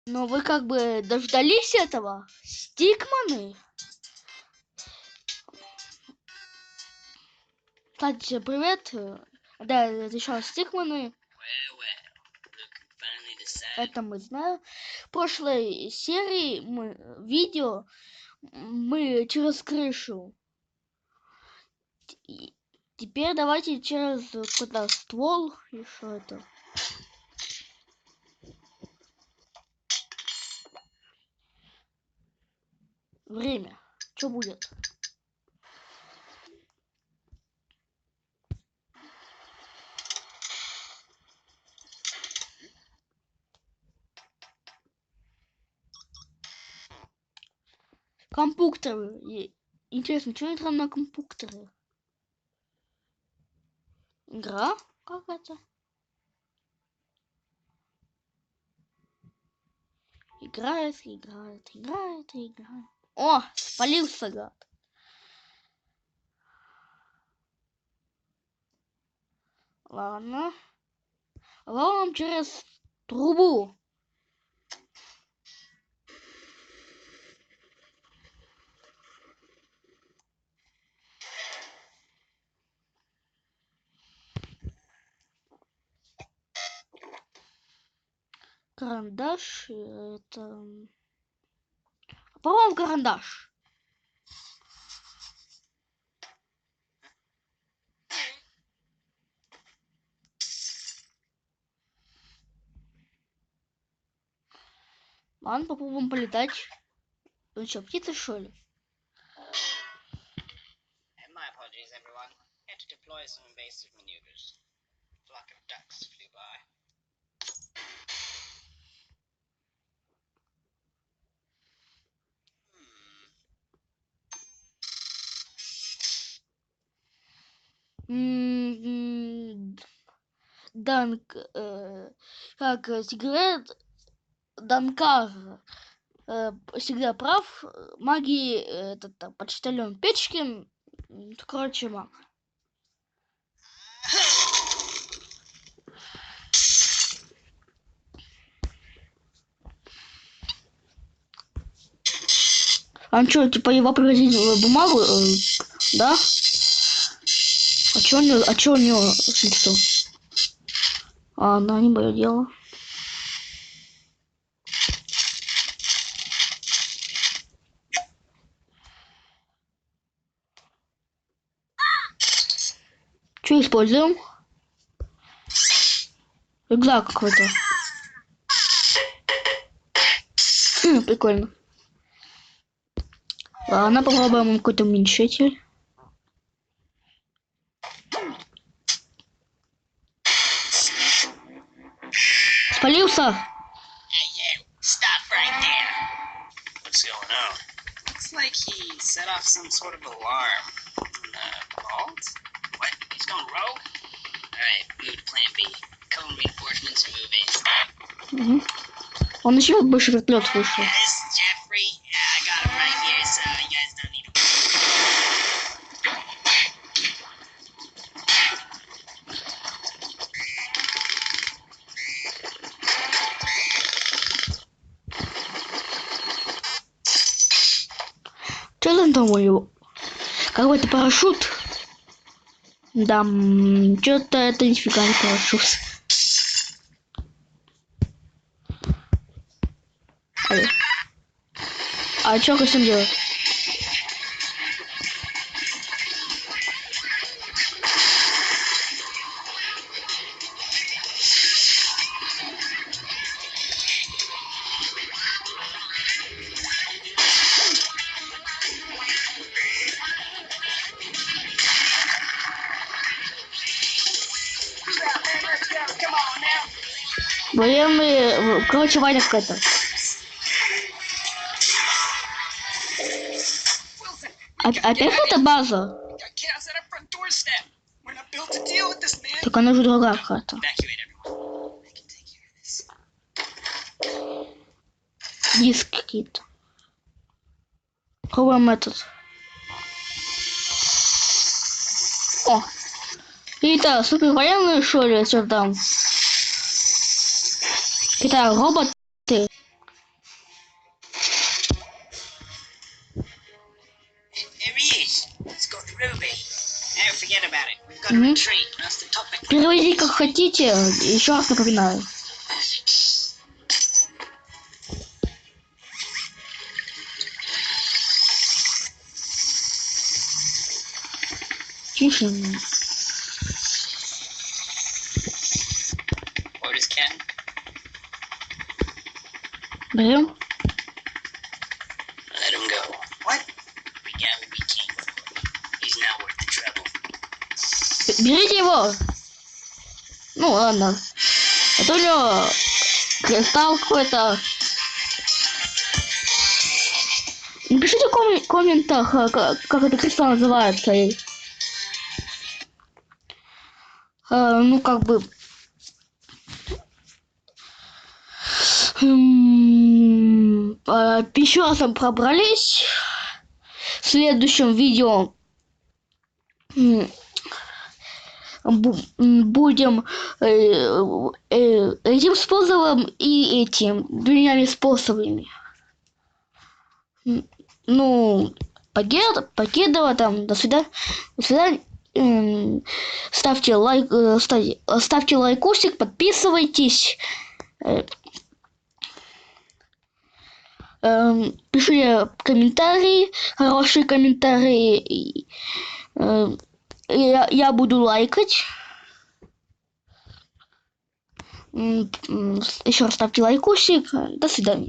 Но вы как бы дождались этого? Стикманы? Кстати, привет. Да, это еще Стикманы. Это мы знаем. В прошлой серии видео мы через крышу. Теперь давайте через куда ствол и что это. Время. Что будет? Компьютеры. Интересно, что это на компьютере? Игра? Как это? Играет. О, спалился, гад. Ладно. Ловим через трубу. Карандаш. Это... Попробуем карандаш. Ладно, попробуем полетать. Ну что, птица, что ли? My apologies, everyone. Had to deploy some invasive maneuvers. A flock of ducks flew by. Данк, как секрет, Данкар всегда прав. Магии этот почтальон Печкин, короче, маг. А что, типа его превратить в бумагу, да? А чё у него, что? А, да, не мое дело. Что используем? Рюкзак какой-то. Прикольно. Ладно, попробуем какой-то уменьшитель. Спалился? Hey, you! Stop right there! What's going on? Looks like he set off some sort of alarm in the vault. What? He's going rogue? Alright, move to plan B. Cone reinforcements are moving. Он еще больше вертолет вышел. This is Jeffrey. I got him right here, so you guys don't need to. Что там у него? Какой-то парашют? Да, что-то это нифига не парашют. А что хотим делать? Военные, короче, Ваня какая-то. Опять эта база? Так она же другая карта. Диск какие-то. Пробуем этот. О! Какие-то супер военные, что ли, что там? Какие-то роботы. Ruby. Never forget about it. We've got to Мгм. retreat. That's the topic. Переводите как хотите. Еще раз напоминаю. Тише. Orders, Ken. Берем. Let him go. What? We gotta be king. He's not worth the trouble. Берите его. Ну ладно. Это у него кристалл какой-то. Напишите в комментах, как это кристалл называется. Ну, как бы... Еще раз мы пробрались. В следующем видео будем этим способом и этим двумя способами. Ну, покедова там, до свидания. До свидания. Ставьте лайкусик, подписывайтесь. Пишите комментарии, хорошие комментарии. Я буду лайкать. Еще раз ставьте лайкусик. До свидания.